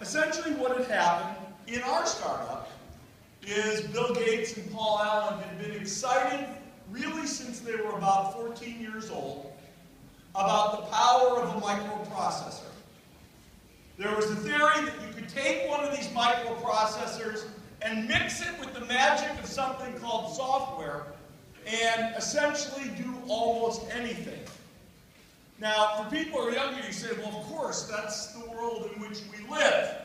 essentially what had happened in our startup is Bill Gates and Paul Allen had been excited really since they were about 14 years old about the power of a microprocessor. There was a theory that you could take one of these microprocessors and mix it with the magic of something called software and essentially do almost anything. Now, for people who are younger, you say, well, of course, that's the world in which we live.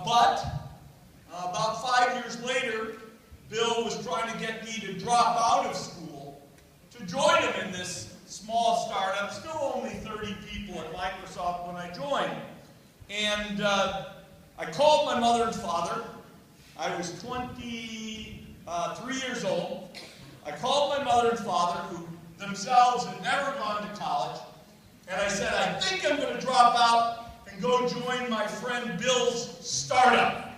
But about 5 years later, Bill was trying to get me to drop out of school to join him in this small startup, still only 30 people at Microsoft when I joined. And I called my mother and father. I was 23 years old. I called my mother and father, who themselves had never gone to college, and I said, I think I'm going to drop out and go join my friend Bill's startup.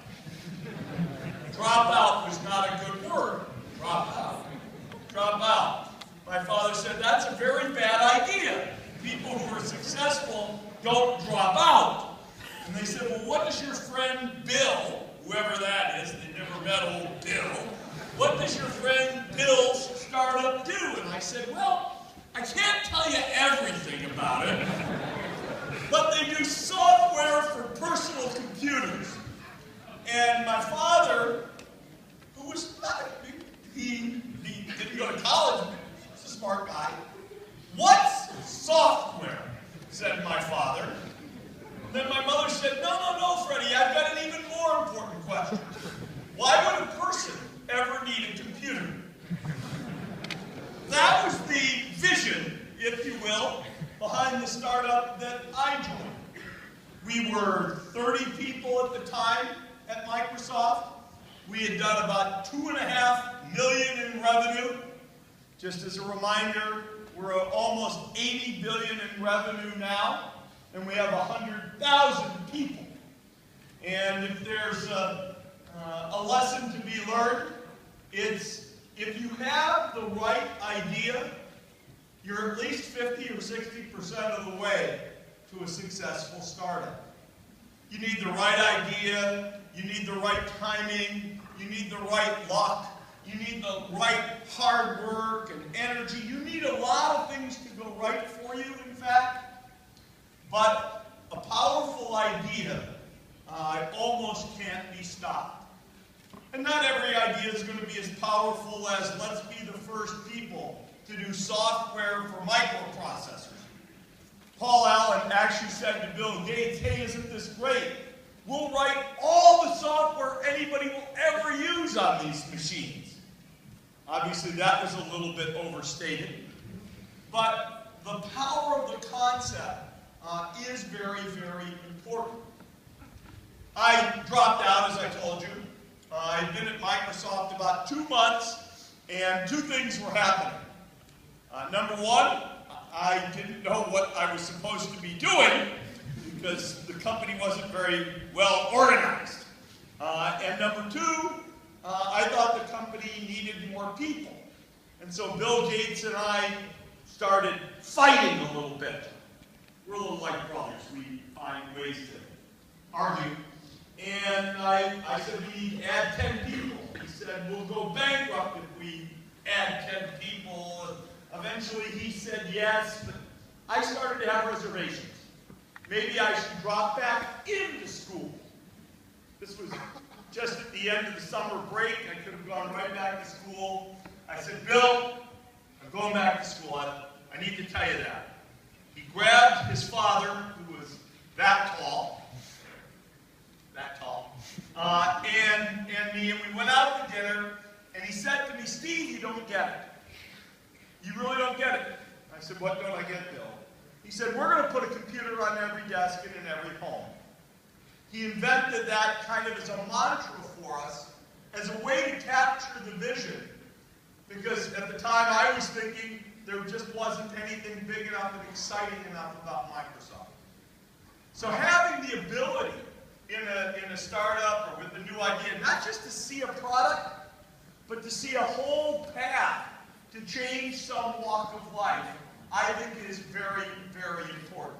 Drop out was not a good word. Drop out. Drop out. My father said, that's a very bad idea. People who are successful don't drop out. And they said, well, what does your friend Bill, whoever that is, they never met old Bill, what does your friend Bill's startup do? And I said, well, I can't tell you everything about it, but they do software for personal computers. And my father, who was not, he didn't go to college, but he was a smart guy. What's software? Said my father. And then my mother said, no, Freddie, I've got an even more important question. Why would a person ever need a computer? That was the vision, if you will, behind the startup that I joined. We were 30 people at the time at Microsoft. We had done about $2.5 million in revenue. Just as a reminder, we're almost $80 billion in revenue now, and we have 100,000 people. And if there's a lesson to be learned, it's if you have the right idea, you're at least 50 or 60% of the way to a successful startup. You need the right idea, you need the right timing, you need the right luck, you need the right hard work and energy. You need a lot of things to go right for you, in fact. But a powerful idea almost can't be stopped. And not every idea is going to be as powerful as let's be the first people to do software for microprocessors. Paul Allen actually said to Bill Gates, hey, isn't this great? We'll write all the software anybody will ever use on these machines. Obviously, that was a little bit overstated. But the power of the concept is very, very important. I dropped out, as I told you. I'd been at Microsoft about 2 months, and two things were happening. Number one, I didn't know what I was supposed to be doing because the company wasn't very well organized. And number two, I thought the company needed more people. And so Bill Gates and I started fighting a little bit. We're a little like brothers. We find ways to argue. And I said, we need to add 10 people. He said, we'll go bankrupt if we add 10 people. Eventually he said yes, but I started to have reservations. Maybe I should drop back into school. This was just at the end of the summer break. I could have gone right back to school. I said, Bill, I'm going back to school. I need to tell you that. He grabbed his father, who was that tall, and me, and we went out to dinner, and he said to me, Steve, you don't get it. You really don't get it. I said, what don't I get, Bill? He said, we're going to put a computer on every desk and in every home. He invented that kind of as a mantra for us, as a way to capture the vision. Because at the time I was thinking there just wasn't anything big enough and exciting enough about Microsoft. So having the ability in a startup or with a new idea, not just to see a product, but to see a whole path to change some walk of life, I think is very, very important.